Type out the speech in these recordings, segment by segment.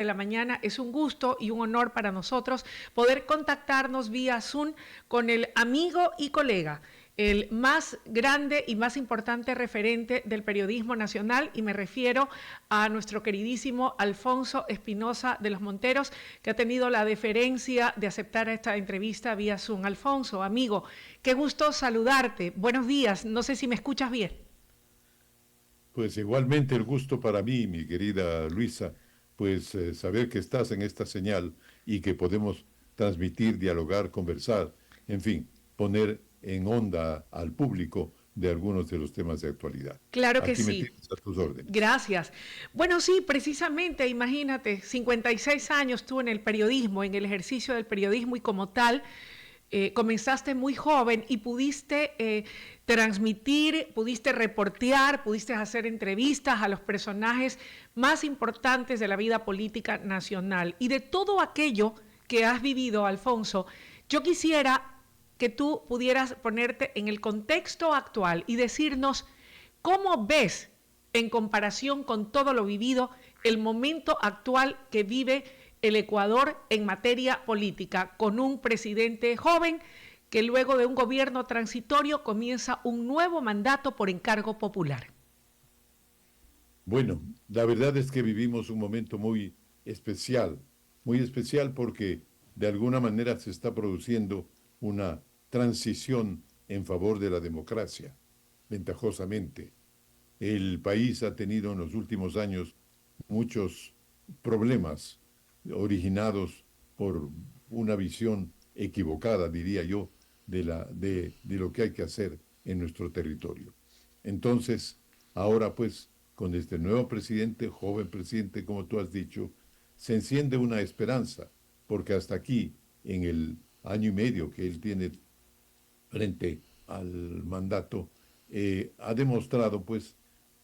de la mañana. Es un gusto y un honor para nosotros poder contactarnos vía Zoom con el amigo y colega, el más grande y más importante referente del periodismo nacional, y me refiero a nuestro queridísimo Alfonso Espinosa de los Monteros, que ha tenido la deferencia de aceptar esta entrevista vía Zoom. Alfonso, amigo, qué gusto saludarte. Buenos días, no sé si me escuchas bien. Pues igualmente el gusto para mí, mi querida Luisa, pues saber que estás en esta señal y que podemos transmitir, dialogar, conversar, en fin, poner en onda al público de algunos de los temas de actualidad. Claro que Aquí me sí. tienes a tus órdenes. Gracias. Bueno, sí, precisamente, imagínate, 56 años tú en el periodismo, en el ejercicio del periodismo, y como tal, comenzaste muy joven y pudiste transmitir, pudiste reportear, pudiste hacer entrevistas a los personajes más importantes de la vida política nacional. Y de todo aquello que has vivido, Alfonso, yo quisiera que tú pudieras ponerte en el contexto actual y decirnos cómo ves, en comparación con todo lo vivido, el momento actual que vive el Ecuador en materia política, con un presidente joven que luego de un gobierno transitorio comienza un nuevo mandato por encargo popular. Bueno, la verdad es que vivimos un momento muy especial porque de alguna manera se está produciendo una transición en favor de la democracia, ventajosamente. El país ha tenido en los últimos años muchos problemas originados por una visión equivocada, diría yo, de lo que hay que hacer en nuestro territorio. Entonces, ahora pues, con este nuevo presidente, joven presidente, como tú has dicho, se enciende una esperanza, porque hasta aquí, en el año y medio que él tiene frente al mandato, ha demostrado pues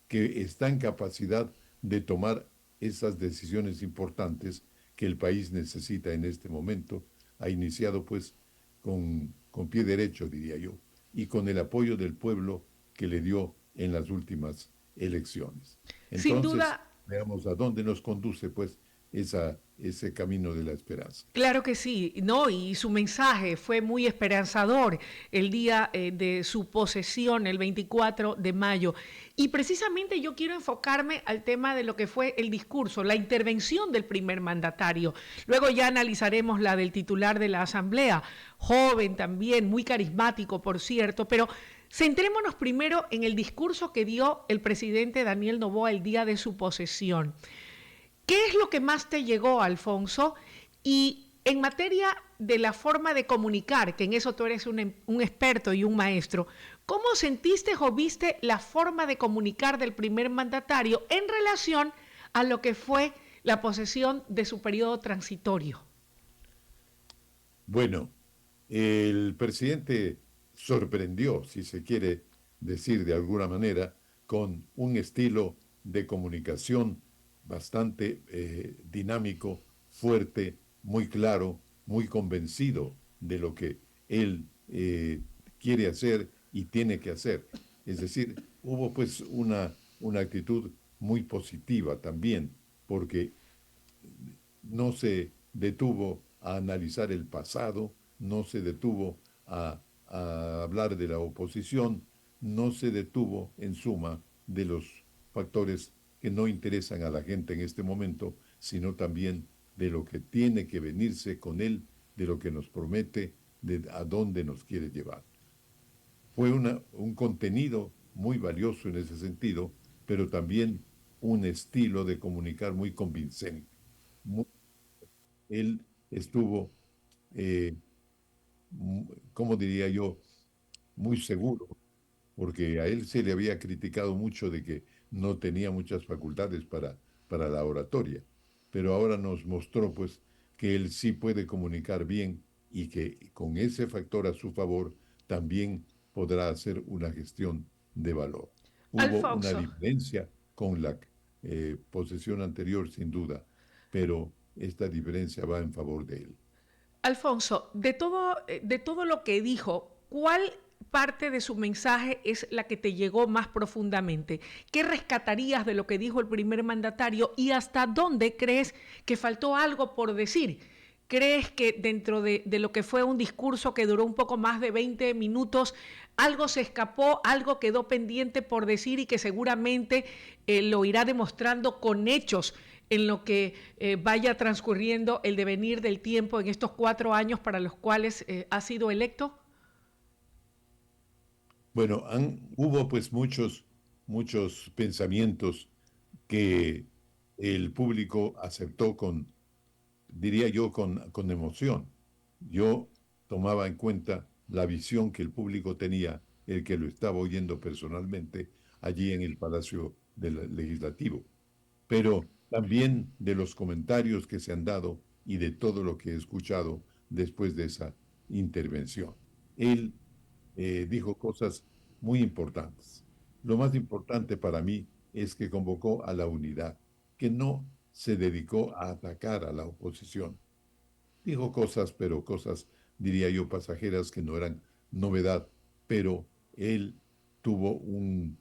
que está en capacidad de tomar esas decisiones importantes que el país necesita en este momento. Ha iniciado pues con pie derecho, diría yo, y con el apoyo del pueblo que le dio en las últimas elecciones. Sin Entonces, duda, veamos a dónde nos conduce pues ese camino de la esperanza. claro que sí, no, y su mensaje fue muy esperanzador el día de su posesión, el 24 de mayo. Y precisamente yo quiero enfocarme al tema de lo que fue el discurso, la intervención del primer mandatario. Luego ya analizaremos la del titular de la Asamblea, joven también, muy carismático, por cierto, pero centrémonos primero en el discurso que dio el presidente Daniel Noboa el día de su posesión. ¿Qué es lo que más te llegó, Alfonso? Y en materia de la forma de comunicar, que en eso tú eres un experto y un maestro, ¿cómo sentiste o viste la forma de comunicar del primer mandatario en relación a lo que fue la posesión de su periodo transitorio? Bueno, el presidente sorprendió, si se quiere decir de alguna manera, con un estilo de comunicación bastante dinámico, fuerte, muy claro, muy convencido de lo que él quiere hacer y tiene que hacer. Es decir, hubo pues una actitud muy positiva también, porque no se detuvo a analizar el pasado, no se detuvo a hablar de la oposición, no se detuvo, en suma, de los factores que no interesan a la gente en este momento, sino también de lo que tiene que venirse con él, de lo que nos promete, de a dónde nos quiere llevar. Fue un contenido muy valioso en ese sentido, pero también un estilo de comunicar muy convincente. Muy Él estuvo, eh, ¿cómo diría yo?, muy seguro, porque a él se le había criticado mucho de que no tenía muchas facultades para la oratoria, pero ahora nos mostró pues que él sí puede comunicar bien y que con ese factor a su favor también podrá hacer una gestión de valor. Hubo una Alfonso, diferencia con la posesión anterior, sin duda, pero esta diferencia va en favor de él. Alfonso, de todo lo que dijo, ¿cuál parte de su mensaje es la que te llegó más profundamente? ¿Qué rescatarías de lo que dijo el primer mandatario y hasta dónde crees que faltó algo por decir? ¿Crees que dentro de lo que fue un discurso que duró un poco más de 20 minutos, algo se escapó, algo quedó pendiente por decir y que seguramente lo irá demostrando con hechos en lo que vaya transcurriendo el devenir del tiempo en estos 4 años para los cuales ha sido electo? Bueno, hubo pues muchos pensamientos que el público aceptó diría yo, con emoción. Yo tomaba en cuenta la visión que el público tenía, el que lo estaba oyendo personalmente allí en el Palacio Legislativo, pero también de los comentarios que se han dado y de todo lo que he escuchado después de esa intervención. Él dijo cosas muy importantes. Lo más importante para mí es que convocó a la unidad, que no se dedicó a atacar a la oposición. Dijo cosas, pero cosas, diría yo, pasajeras que no eran novedad, pero él tuvo un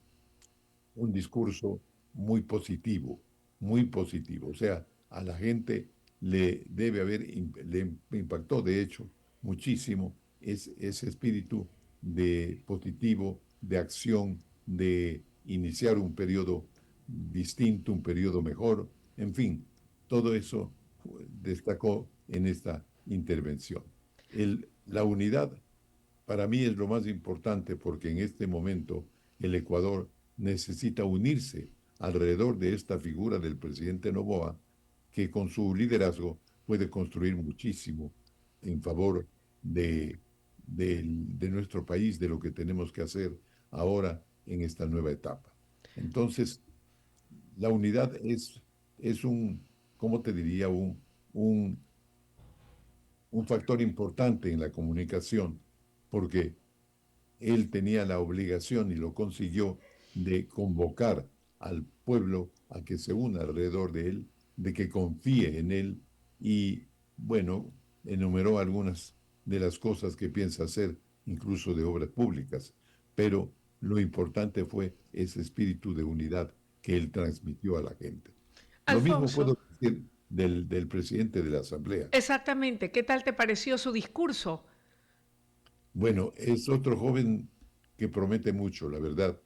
discurso muy positivo, muy positivo. O sea, a la gente le debe haber, le impactó, de hecho, muchísimo ese espíritu de positivo, de acción, de iniciar un periodo distinto, un periodo mejor, en fin, todo eso destacó en esta intervención. La unidad para mí es lo más importante porque en este momento el Ecuador necesita unirse alrededor de esta figura del presidente Noboa, que con su liderazgo puede construir muchísimo en favor de nuestro país, de lo que tenemos que hacer ahora en esta nueva etapa. Entonces, la unidad es ¿cómo te diría? Un, un factor importante en la comunicación, porque él tenía la obligación y lo consiguió de convocar al pueblo a que se una alrededor de él, de que confíe en él y, bueno, enumeró algunas de las cosas que piensa hacer, incluso de obras públicas, pero lo importante fue ese espíritu de unidad que él transmitió a la gente. Lo mismo Alfonso, puedo decir del presidente de la Asamblea. exactamente, ¿qué tal te pareció su discurso? Bueno, es otro joven que promete mucho, la verdad,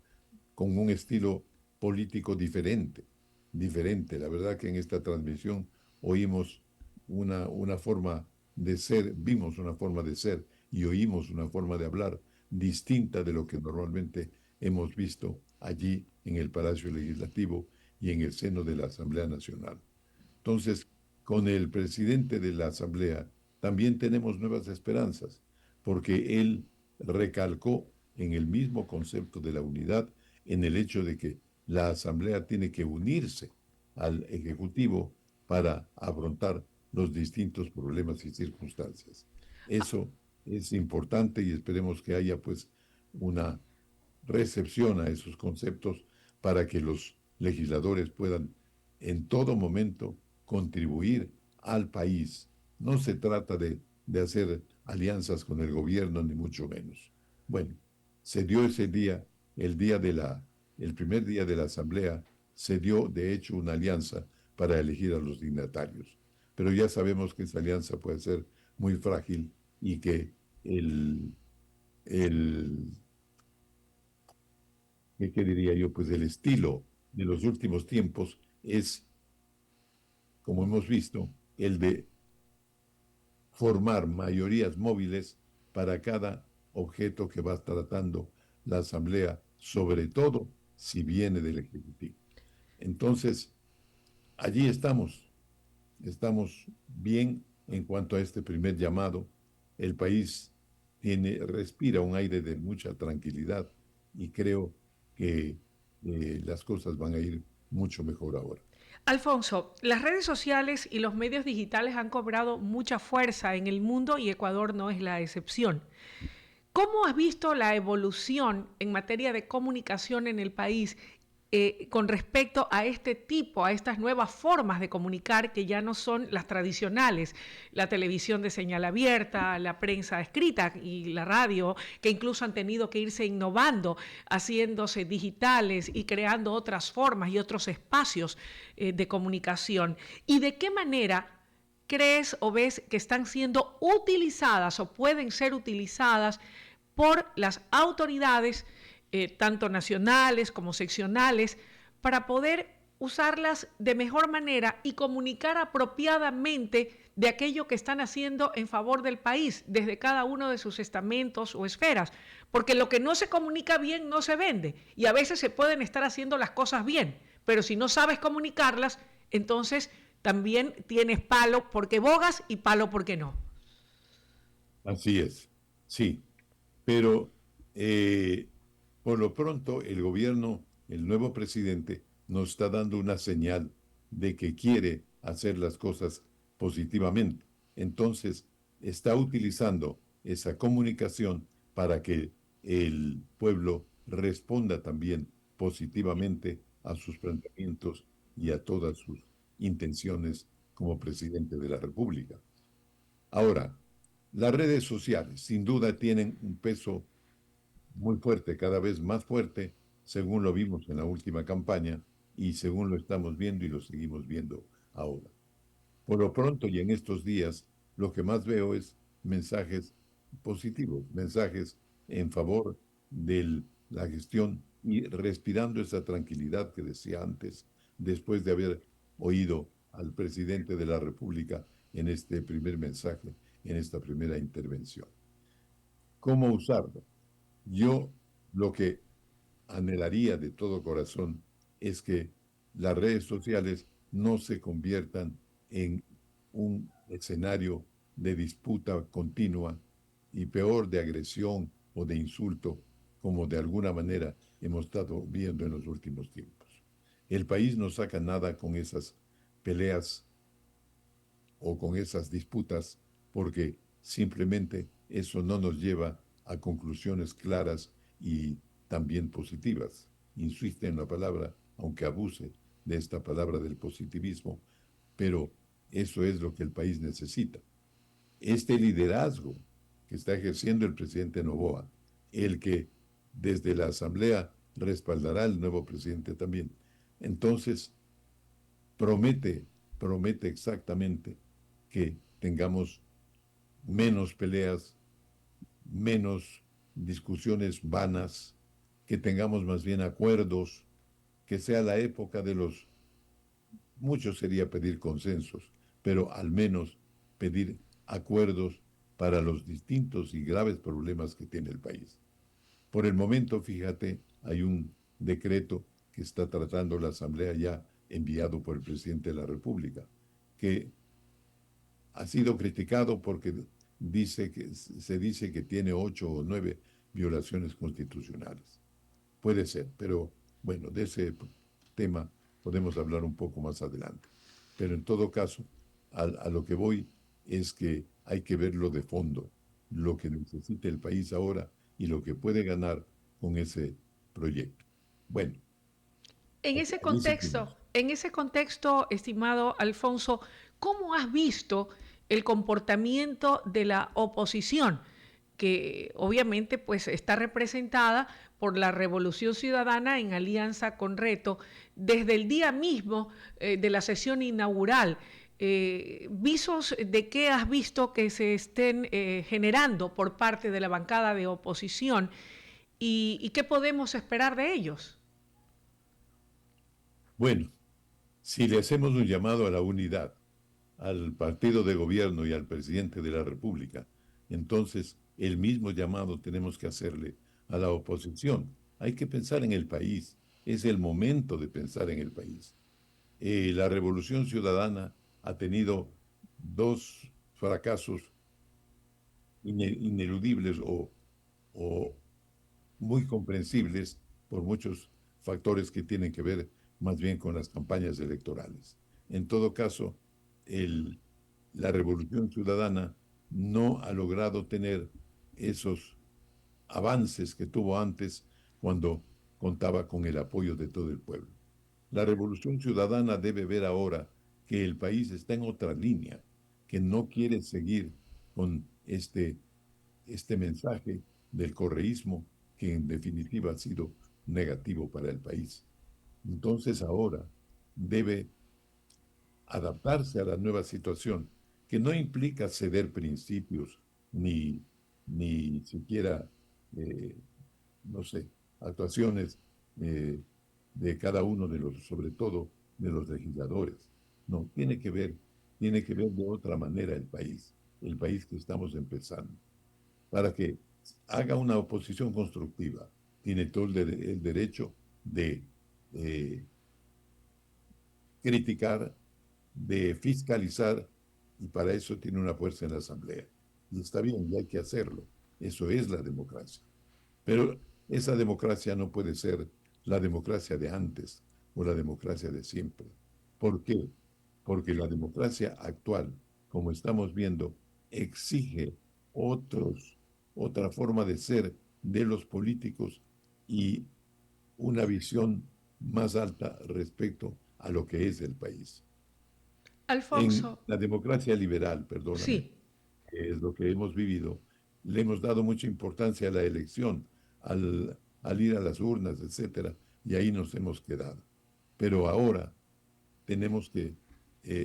con un estilo político diferente, diferente. La verdad que en esta transmisión oímos una forma de ser, vimos una forma de ser y oímos una forma de hablar distinta de lo que normalmente hemos visto allí en el Palacio Legislativo y en el seno de la Asamblea Nacional. Entonces, con el presidente de la Asamblea también tenemos nuevas esperanzas, porque él recalcó en el mismo concepto de la unidad, en el hecho de que la Asamblea tiene que unirse al Ejecutivo para afrontar los distintos problemas y circunstancias. Eso es importante y esperemos que haya pues una recepción a esos conceptos para que los legisladores puedan en todo momento contribuir al país. No se trata de hacer alianzas con el gobierno, ni mucho menos. Bueno, se dio ese día, el primer día de la asamblea, se dio de hecho una alianza para elegir a los dignatarios. Pero ya sabemos que esa alianza puede ser muy frágil y que el, el ¿qué diría yo? Pues el estilo de los últimos tiempos es, como hemos visto, el de formar mayorías móviles para cada objeto que va tratando la Asamblea, sobre todo si viene del Ejecutivo. Entonces, allí estamos bien en cuanto a este primer llamado. El país respira un aire de mucha tranquilidad y creo que las cosas van a ir mucho mejor ahora. Alfonso, las redes sociales y los medios digitales han cobrado mucha fuerza en el mundo y Ecuador no es la excepción. ¿Cómo has visto la evolución en materia de comunicación en el país con respecto a este tipo, a estas nuevas formas de comunicar que ya no son las tradicionales, la televisión de señal abierta, la prensa escrita y la radio, que incluso han tenido que irse innovando, haciéndose digitales y creando otras formas y otros espacios de comunicación? ¿Y de qué manera crees o ves que están siendo utilizadas o pueden ser utilizadas por las autoridades, tanto nacionales como seccionales, para poder usarlas de mejor manera y comunicar apropiadamente de aquello que están haciendo en favor del país, desde cada uno de sus estamentos o esferas? Porque lo que no se comunica bien no se vende, y a veces se pueden estar haciendo las cosas bien, pero si no sabes comunicarlas, entonces también tienes palo porque bogas y palo porque no. Así es, sí, pero eh, por lo pronto el gobierno, el nuevo presidente, nos está dando una señal de que quiere hacer las cosas positivamente. Entonces, está utilizando esa comunicación para que el pueblo responda también positivamente a sus planteamientos y a todas sus intenciones como presidente de la República. Ahora, las redes sociales sin duda tienen un peso muy fuerte, cada vez más fuerte, según lo vimos en la última campaña y según lo estamos viendo y lo seguimos viendo ahora. Por lo pronto y en estos días, lo que más veo es mensajes positivos, mensajes en favor de la gestión y respirando esa tranquilidad que decía antes, después de haber oído al presidente de la República en este primer mensaje, en esta primera intervención. ¿Cómo usarlo? Yo lo que anhelaría de todo corazón es que las redes sociales no se conviertan en un escenario de disputa continua y peor de agresión o de insulto, como de alguna manera hemos estado viendo en los últimos tiempos. El país no saca nada con esas peleas o con esas disputas porque simplemente eso no nos lleva a conclusiones claras y también positivas. Insiste en la palabra, aunque abuse de esta palabra del positivismo, pero eso es lo que el país necesita. Este liderazgo que está ejerciendo el presidente Noboa, el que desde la Asamblea respaldará al nuevo presidente también, entonces promete, promete exactamente que tengamos menos peleas, menos discusiones vanas, que tengamos más bien acuerdos, que sea la época de los, mucho sería pedir consensos, pero al menos pedir acuerdos para los distintos y graves problemas que tiene el país. Por el momento, fíjate, hay un decreto que está tratando la Asamblea ya enviado por el presidente de la República, que ha sido criticado porque se dice que tiene 8 o 9 violaciones constitucionales. Puede ser, pero bueno, de ese tema podemos hablar un poco más adelante. Pero en todo caso, a lo que voy es que hay que verlo de fondo, lo que necesita el país ahora y lo que puede ganar con ese proyecto. Bueno, En ese contexto, estimado Alfonso, ¿cómo has visto el comportamiento de la oposición, que obviamente pues está representada por la Revolución Ciudadana en alianza con Reto desde el día mismo de la sesión inaugural? ¿Visos de qué has visto que se estén generando por parte de la bancada de oposición y qué podemos esperar de ellos? bueno, si le hacemos un llamado a la unidad, al partido de gobierno y al presidente de la República, entonces el mismo llamado tenemos que hacerle a la oposición. Hay que pensar en el país, es el momento de pensar en el país. La Revolución Ciudadana ha tenido dos fracasos ineludibles o muy comprensibles por muchos factores que tienen que ver más bien con las campañas electorales. En todo caso, el, la Revolución Ciudadana no ha logrado tener esos avances que tuvo antes cuando contaba con el apoyo de todo el pueblo. La revolución ciudadana debe ver ahora que el país está en otra línea, que no quiere seguir con este mensaje del correísmo que en definitiva ha sido negativo para el país. Entonces ahora debe adaptarse a la nueva situación, que no implica ceder principios ni siquiera, eh, no sé, actuaciones eh, de cada uno de los, sobre todo de los legisladores. No, tiene que ver de otra manera el país que estamos empezando, para que haga una oposición constructiva. Tiene todo el derecho de eh, criticar, de fiscalizar, y para eso tiene una fuerza en la Asamblea. Y está bien, y hay que hacerlo. Eso es la democracia. Pero esa democracia no puede ser la democracia de antes o la democracia de siempre. ¿Por qué? Porque la democracia actual, como estamos viendo, exige otros, otra forma de ser de los políticos y una visión más alta respecto a lo que es el país. En Alfonso, la democracia liberal, perdóname, sí. que es lo que hemos vivido, le hemos dado mucha importancia a la elección, al ir a las urnas, etcétera, y ahí nos hemos quedado. Pero ahora tenemos que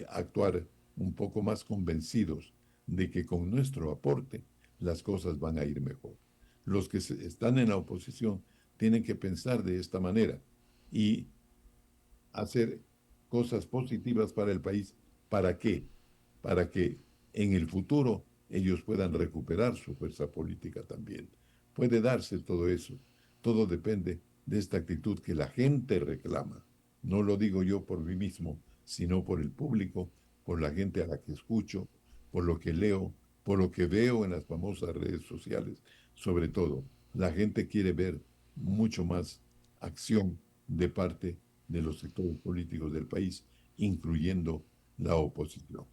actuar un poco más convencidos de que con nuestro aporte las cosas van a ir mejor. Los que están en la oposición tienen que pensar de esta manera y hacer cosas positivas para el país. ¿Para qué? Para que en el futuro ellos puedan recuperar su fuerza política también. Puede darse todo eso. Todo depende de esta actitud que la gente reclama. No lo digo yo por mí mismo, sino por el público, por la gente a la que escucho, por lo que leo, por lo que veo en las famosas redes sociales. Sobre todo, la gente quiere ver mucho más acción de parte de los sectores políticos del país, incluyendo la oposición.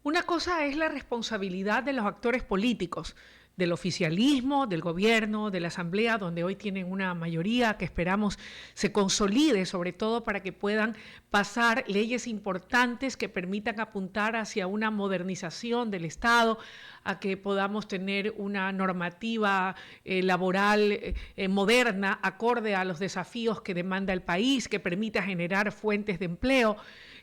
Una cosa es la responsabilidad de los actores políticos, del oficialismo, del gobierno, de la asamblea, donde hoy tienen una mayoría que esperamos se consolide, sobre todo para que puedan pasar leyes importantes que permitan apuntar hacia una modernización del Estado, a que podamos tener una normativa laboral moderna, acorde a los desafíos que demanda el país, que permita generar fuentes de empleo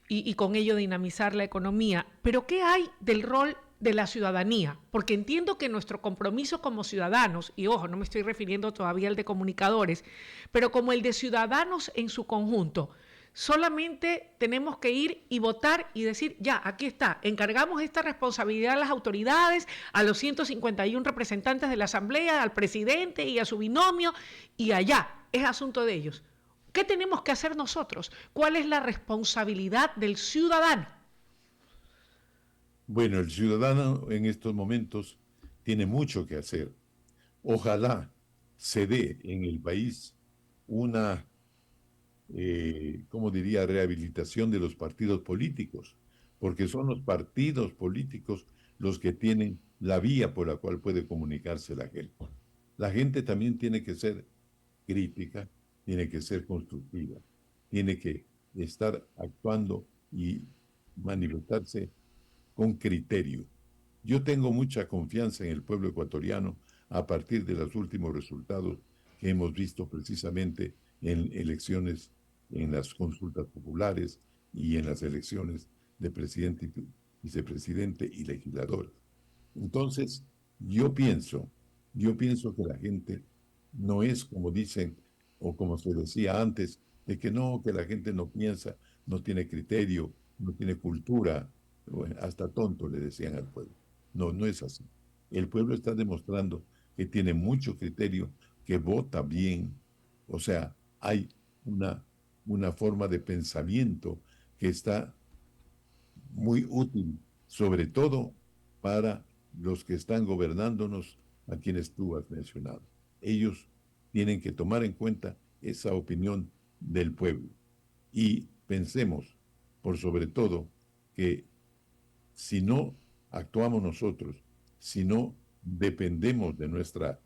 y con ello dinamizar la economía. Pero ¿qué hay del rol de la ciudadanía? Porque entiendo que nuestro compromiso como ciudadanos, y ojo, no me estoy refiriendo todavía al de comunicadores, pero como el de ciudadanos en su conjunto, solamente tenemos que ir y votar y decir, ya, aquí está, encargamos esta responsabilidad a las autoridades, a los 151 representantes de la Asamblea, al presidente y a su binomio, y allá, es asunto de ellos. ¿Qué tenemos que hacer nosotros? ¿Cuál es la responsabilidad del ciudadano? Bueno, el ciudadano en estos momentos tiene mucho que hacer. Ojalá se dé en el país una, ¿cómo diría?, rehabilitación de los partidos políticos, porque son los partidos políticos los que tienen la vía por la cual puede comunicarse la gente. La gente también tiene que ser crítica, tiene que ser constructiva, tiene que estar actuando y manifestarse con criterio. Yo tengo mucha confianza en el pueblo ecuatoriano a partir de los últimos resultados que hemos visto precisamente en elecciones, en las consultas populares y en las elecciones de presidente, vicepresidente y legisladores. Entonces, yo pienso que la gente no es como dicen o como se decía antes, de que no, que la gente no piensa, no tiene criterio, no tiene cultura, bueno, hasta tonto le decían al pueblo. No, no es así. El pueblo está demostrando que tiene mucho criterio, que vota bien. O sea, hay una, una forma de pensamiento que está muy útil, sobre todo para los que están gobernándonos, a quienes tú has mencionado. Ellos tienen que tomar en cuenta esa opinión del pueblo. Y pensemos, por sobre todo, que si no actuamos nosotros, si no dependemos de nuestra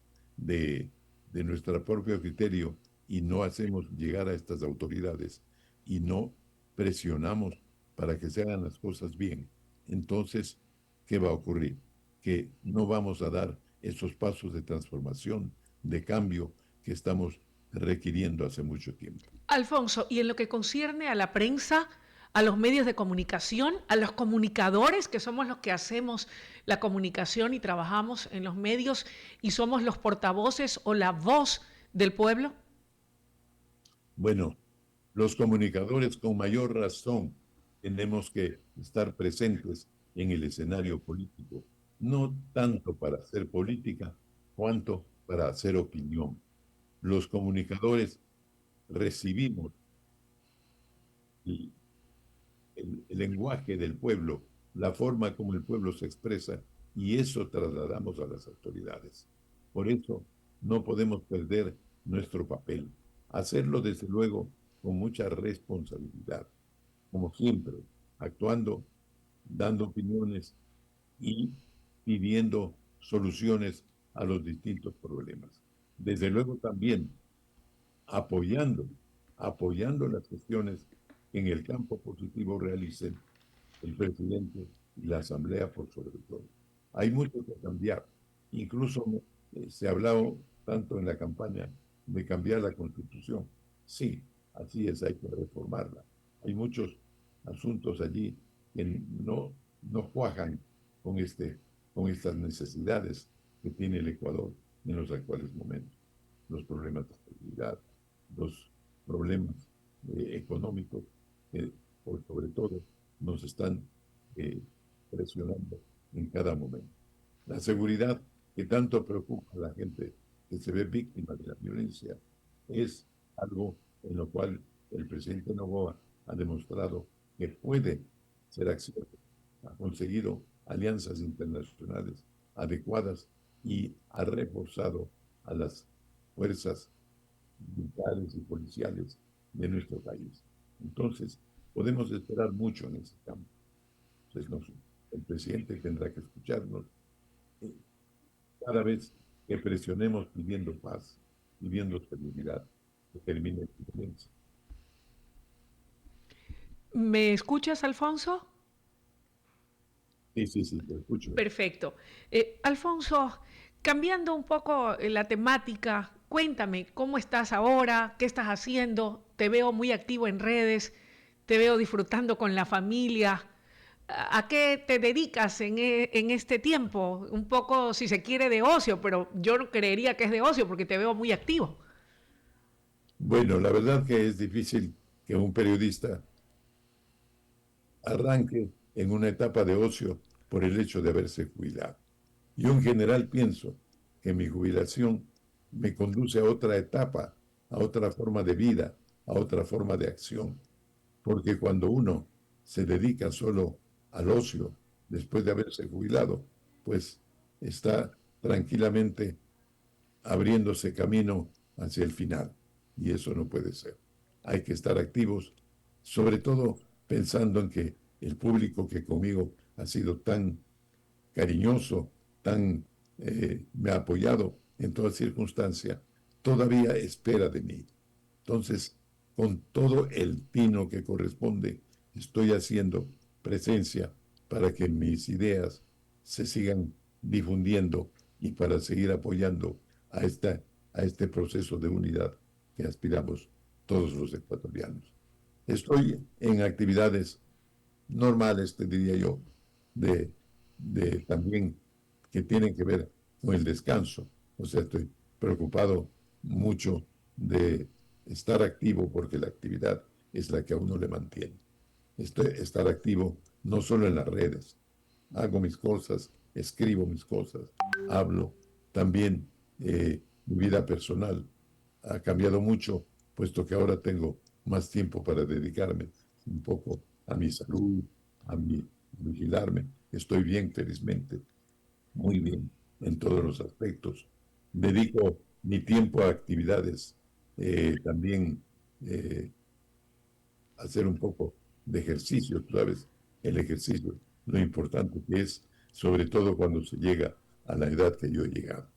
propio criterio y no hacemos llegar a estas autoridades y no presionamos para que se hagan las cosas bien, entonces, ¿qué va a ocurrir? Que no vamos a dar esos pasos de transformación, de cambio que estamos requiriendo hace mucho tiempo. Alfonso, y en lo que concierne a la prensa, a los medios de comunicación, a los comunicadores, que somos los que hacemos la comunicación y trabajamos en los medios y somos los portavoces o la voz del pueblo. Bueno, los comunicadores con mayor razón tenemos que estar presentes en el escenario político, no tanto para hacer política, cuanto para hacer opinión. Los comunicadores recibimos el, el lenguaje del pueblo, la forma como el pueblo se expresa, y eso trasladamos a las autoridades. Por eso no podemos perder nuestro papel. Hacerlo, desde luego, con mucha responsabilidad, como siempre, actuando, dando opiniones y pidiendo soluciones a los distintos problemas. Desde luego también apoyando, apoyando las cuestiones que en el campo positivo realicen el presidente y la Asamblea por sobre todo. Hay mucho que cambiar. Incluso se ha hablado tanto en la campaña de cambiar la Constitución. Sí, así es, hay que reformarla. Hay muchos asuntos allí que no cuajan con, con estas necesidades que tiene el Ecuador en los actuales momentos. Los problemas de seguridad, los problemas económicos, que por sobre todo nos están presionando en cada momento. La seguridad que tanto preocupa a la gente que se ve víctima de la violencia es algo en lo cual el presidente Noboa ha demostrado que puede ser acciones. Ha conseguido alianzas internacionales adecuadas y ha reforzado a las fuerzas militares y policiales de nuestro país. Entonces, podemos esperar mucho en ese campo. Entonces, el presidente tendrá que escucharnos cada vez que presionemos pidiendo paz, pidiendo seguridad, que termine la violencia. ¿Me escuchas, Alfonso? Sí, sí, sí, te escucho. Perfecto. Alfonso, cambiando un poco la temática, cuéntame, ¿cómo estás ahora? ¿Qué estás haciendo? Te veo muy activo en redes, te veo disfrutando con la familia. ¿A qué te dedicas en este tiempo? Un poco, si se quiere, de ocio, pero yo no creería que es de ocio porque te veo muy activo. Bueno, la verdad que es difícil que un periodista arranque en una etapa de ocio por el hecho de haberse jubilado. Yo en general pienso que mi jubilación me conduce a otra etapa, a otra forma de vida, a otra forma de acción, porque cuando uno se dedica solo al ocio después de haberse jubilado, pues está tranquilamente abriéndose camino hacia el final, y eso no puede ser. Hay que estar activos, sobre todo pensando en que el público que conmigo ha sido tan cariñoso, me ha apoyado en toda circunstancia, todavía espera de mí. Entonces, con todo el tino que corresponde, estoy haciendo presencia para que mis ideas se sigan difundiendo y para seguir apoyando a, a este proceso de unidad que aspiramos todos los ecuatorianos. Estoy en actividades normales, te diría yo, de, también que tienen que ver con el descanso. O sea, estoy preocupado mucho de estar activo porque la actividad es la que a uno le mantiene. Estar activo no solo en las redes. Hago mis cosas, escribo mis cosas, hablo. También mi vida personal ha cambiado mucho, puesto que ahora tengo más tiempo para dedicarme un poco a mi salud, a mi vigilarme. Estoy bien, felizmente, muy bien en todos los aspectos. Dedico mi tiempo a actividades, también hacer un poco de ejercicio, tú sabes, el ejercicio, lo importante que es, sobre todo cuando se llega a la edad que yo he llegado.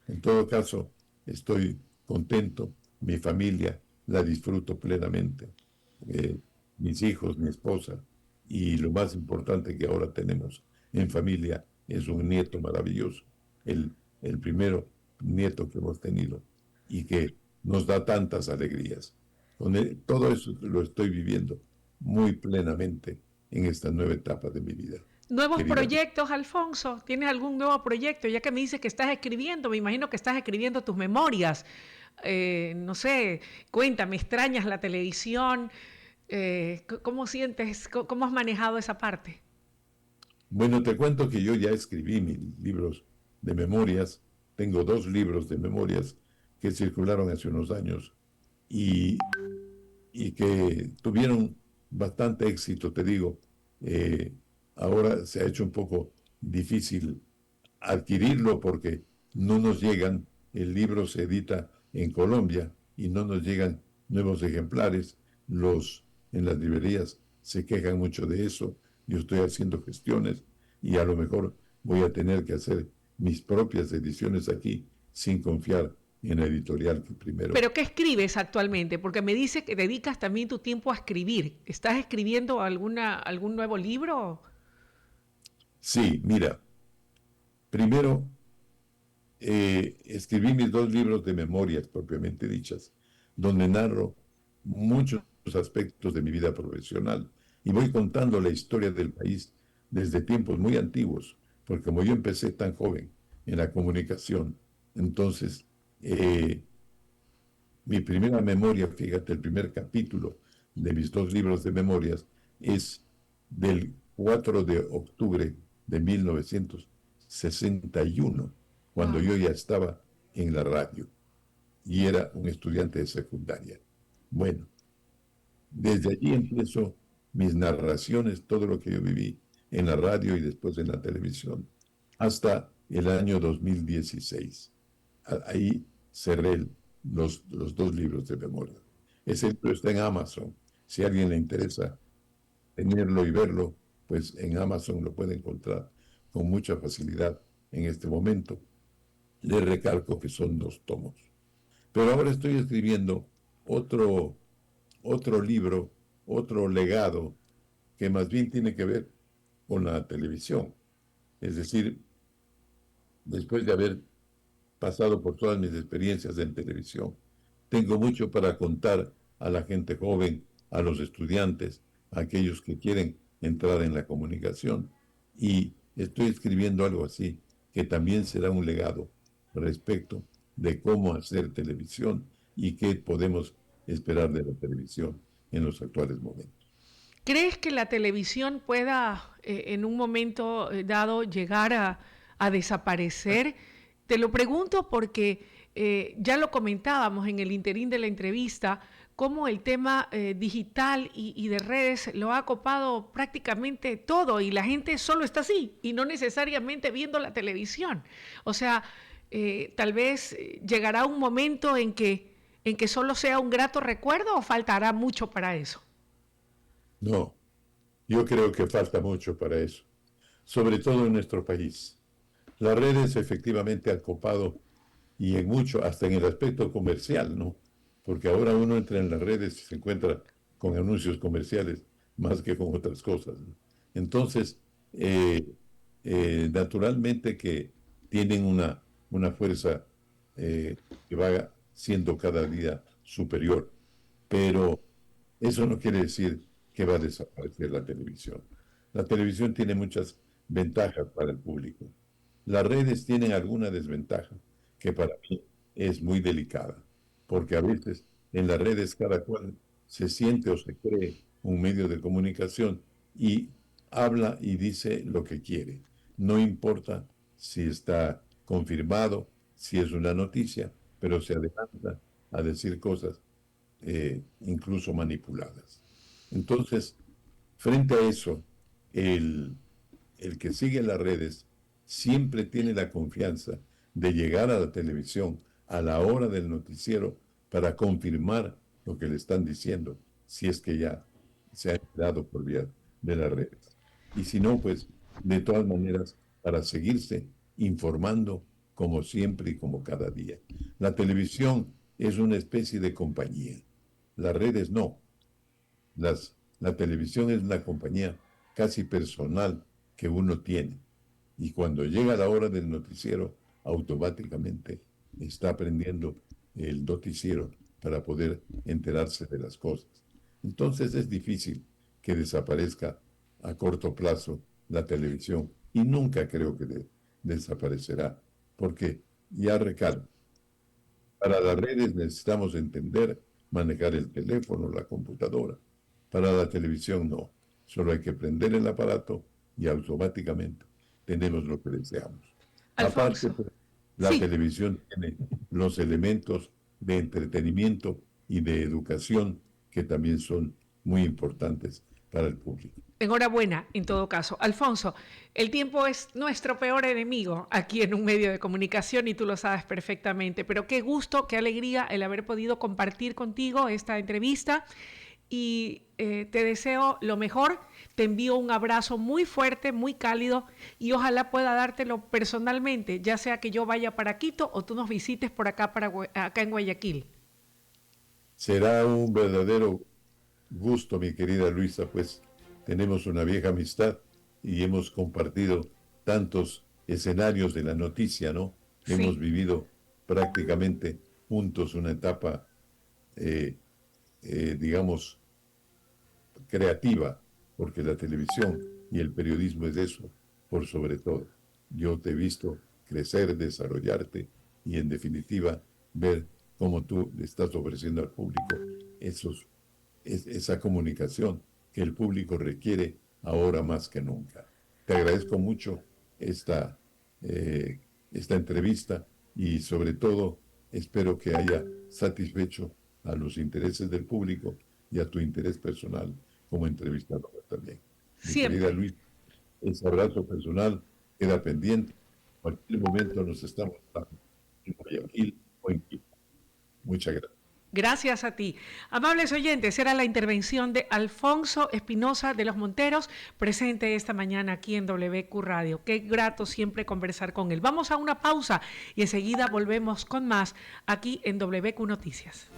En todo caso, estoy contento, mi familia la disfruto plenamente. Eh, Mis hijos, mi esposa, y lo más importante que ahora tenemos en familia es un nieto maravilloso, el primero nieto que hemos tenido y que nos da tantas alegrías. Todo eso lo estoy viviendo muy plenamente en esta nueva etapa de mi vida, Nuevos querida. proyectos, Alfonso. ¿Tienes algún nuevo proyecto? Ya que me dices que estás escribiendo, me imagino que estás escribiendo tus memorias. No sé, cuéntame, ¿extrañas la televisión? ¿Cómo sientes, cómo has manejado esa parte? Bueno, te cuento que yo ya escribí mis libros de memorias. Tengo 2 libros de memorias que circularon hace unos años y, y que tuvieron bastante éxito, te digo. Eh, Ahora se ha hecho un poco difícil adquirirlo porque no nos llegan, el libro se edita en Colombia y no nos llegan nuevos ejemplares. En las librerías se quejan mucho de eso. Yo estoy haciendo gestiones y a lo mejor voy a tener que hacer mis propias ediciones aquí sin confiar en la editorial que primero. ¿Pero qué escribes actualmente? Porque me dice que dedicas también tu tiempo a escribir. ¿Estás escribiendo algún nuevo libro? Sí, mira, primero escribí mis 2 libros de memorias propiamente dichas, donde narro muchos aspectos de mi vida profesional y voy contando la historia del país desde tiempos muy antiguos, porque como yo empecé tan joven en la comunicación, entonces mi primera memoria, fíjate, el primer capítulo de mis 2 libros de memorias es del 4 de octubre de 1961, cuando Wow. yo ya estaba en la radio y era un estudiante de secundaria. Bueno, desde allí empiezo mis narraciones, todo lo que yo viví en la radio y después en la televisión, hasta el año 2016. Ahí cerré los 2 libros de memoria. Ese libro está en Amazon. Si a alguien le interesa tenerlo y verlo, pues en Amazon lo puede encontrar con mucha facilidad en este momento. Le recalco que son 2 tomos. Pero ahora estoy escribiendo otro, otro libro, otro legado, que más bien tiene que ver con la televisión. Es decir, después de haber pasado por todas mis experiencias en televisión, tengo mucho para contar a la gente joven, a los estudiantes, a aquellos que quieren entrar en la comunicación. Y estoy escribiendo algo así, que también será un legado respecto de cómo hacer televisión y qué podemos esperar de la televisión en los actuales momentos. ¿Crees que la televisión pueda en un momento dado llegar a desaparecer? Te lo pregunto porque ya lo comentábamos en el interín de la entrevista, cómo el tema digital y de redes lo ha copado prácticamente todo y la gente solo está así y no necesariamente viendo la televisión. O sea, tal vez llegará un momento en que solo sea un grato recuerdo o faltará mucho para eso. No, yo creo que falta mucho para eso, sobre todo en nuestro país. Las redes efectivamente han copado y en mucho, hasta en el aspecto comercial, ¿no? Porque ahora uno entra en las redes y se encuentra con anuncios comerciales más que con otras cosas, ¿no? Entonces, eh, naturalmente que tienen una fuerza que va siendo cada día superior, pero eso no quiere decir que va a desaparecer la televisión. La televisión tiene muchas ventajas para el público. Las redes tienen alguna desventaja que para mí es muy delicada, porque a veces en las redes cada cual se siente o se cree un medio de comunicación y habla y dice lo que quiere. No importa si está confirmado, si es una noticia, pero se adelanta a decir cosas incluso manipuladas. Entonces, frente a eso, el, el que sigue las redes siempre tiene la confianza de llegar a la televisión a la hora del noticiero para confirmar lo que le están diciendo, si es que ya se ha enterado por vía de las redes. Y si no, pues de todas maneras, para seguirse informando como siempre y como cada día. La televisión es una especie de compañía. Las redes no. La televisión es una compañía casi personal que uno tiene. Y cuando llega la hora del noticiero, automáticamente está aprendiendo el noticiero para poder enterarse de las cosas. Entonces es difícil que desaparezca a corto plazo la televisión y nunca creo que desaparecerá, porque ya recalco, para las redes necesitamos entender, manejar el teléfono, la computadora. Para la televisión no. Solo hay que prender el aparato y automáticamente tenemos lo que deseamos. Aparte, Alfonso, pues, la sí. televisión tiene los elementos de entretenimiento y de educación que también son muy importantes para el público. Enhorabuena, en todo caso. Alfonso, el tiempo es nuestro peor enemigo aquí en un medio de comunicación y tú lo sabes perfectamente, pero qué gusto, qué alegría el haber podido compartir contigo esta entrevista y te deseo lo mejor, te envío un abrazo muy fuerte, muy cálido y ojalá pueda dártelo personalmente, ya sea que yo vaya para Quito o tú nos visites por acá, acá en Guayaquil. Será un verdadero gusto, mi querida Luisa, pues tenemos una vieja amistad y hemos compartido tantos escenarios de la noticia, ¿no? Hemos Sí, vivido prácticamente juntos una etapa, eh, digamos, creativa, porque la televisión y el periodismo es eso, por sobre todo. Yo te he visto crecer, desarrollarte y en definitiva ver cómo tú le estás ofreciendo al público esa comunicación que el público requiere ahora más que nunca. Te agradezco mucho esta, eh, esta entrevista y sobre todo espero que haya satisfecho a los intereses del público y a tu interés personal como entrevistador también. Mi querida siempre. Luis, ese abrazo personal queda pendiente. En cualquier momento nos estamos hablando en Guayaquil o en Quito. Muchas gracias. Gracias a ti. Amables oyentes, era la intervención de Alfonso Espinosa de los Monteros, presente esta mañana aquí en WQ Radio. Qué grato siempre conversar con él. Vamos a una pausa y enseguida volvemos con más aquí en WQ Noticias.